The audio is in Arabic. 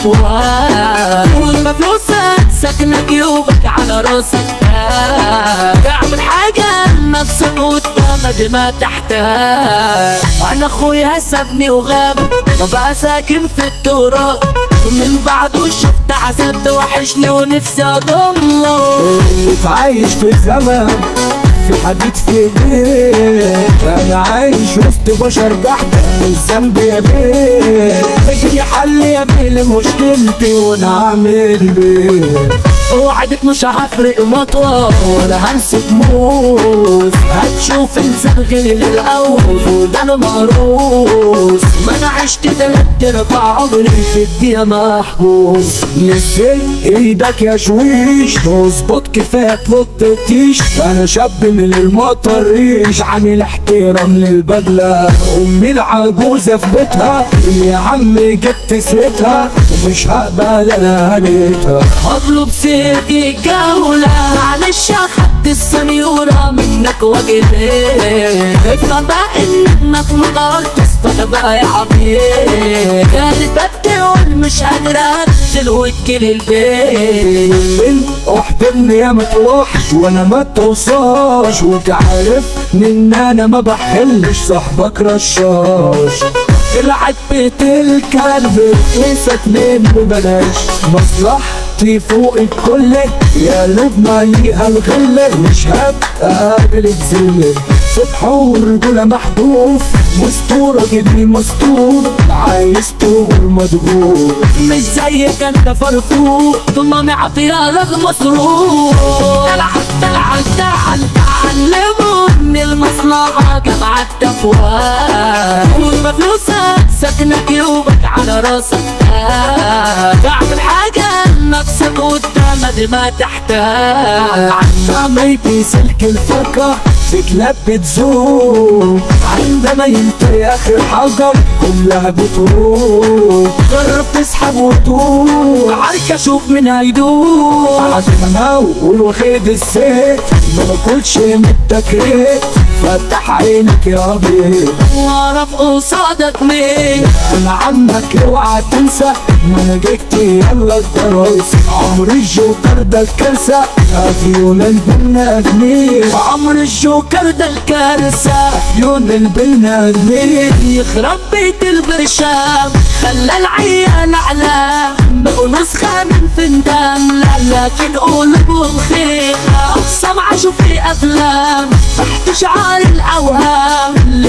تفوق طول فلوسك ساكنة جيوبك على راسك تعمل حاجة لنفسك قدامك ما تحتاج. انا اخويا سابني وغاب وبقى ساكن في التراب من بعده شفت عذاب وحشني ونفسي اضمه. عايش في زمن في حديد في ايديك، انا عايش وسط بشر بحت الذنب يا بيه. اجري حل يا بيه لمشكلتي وانا اعمل بيه. اوعدك مش هفرق مطوة ولا هنسيب موس، هتشوف انسان غير الاول وده انا مهروس. ما انا عشت 3/4 عمري في الدنيا محبوس. نزل ايدك يا شويش تظبط كفايه تلطتيش. انا شاب من المطر ريش عامل احترام للبدله. امي العجوزه في بيتها يا عم جبت سيرتها ومش هقبل انا هنيتها. هطلب سيرتي جولة معلش اخدت السنيورة منك واجبين. افهم بقى انك مقدرتش فبقى يا عبيد. كانت بتقول مش قادرة انزل وتجيل البيت. احضرني يا ما تروحش وانا ما توصاش، وتعرف ان انا ما بحلش صاحبك رشاش. طلعت بيت الكلب رخيصك منه بلاش، مصلحتي فوق الكل يا لبنا ليها الغل. مش هبقى قابل الذل صبح ورجولة محذوف، مستورة جدي مستور عايز تقول مضغوط. مش زيك انت فرفوق طول ما معطيها لك مصروف. تعلموا ان المصلحة جمع التفوق طول ما فلوسك ساكنة جيوبك على راسك تعمل حاجة لنفسك قدامك ما تحتاج. عميتي سلك الفرقة بتلبي تزوم، عندما ينتهي اخر حجر كلها بتروح. جرب تسحب وتقول عارك اشوف من هيدوق. عشان اقول وخيد السيف ما باكلش من التكريت. فتح عينك يا بيه واعرف قصادك مين. انا عنك اوعى تنسى ما انا جيت يلا الدراسة. عمر الجوكر ده الكارثة عيون البني ادمين. عمر الجوكر ده الكارثة عيون البني ادمين. يخرب بيت البرشام خلى العيال اعلام بقوا نسخة من فندام. لكن قلوبهم خير سمع شوف في افلام تحت شعار الاوهام.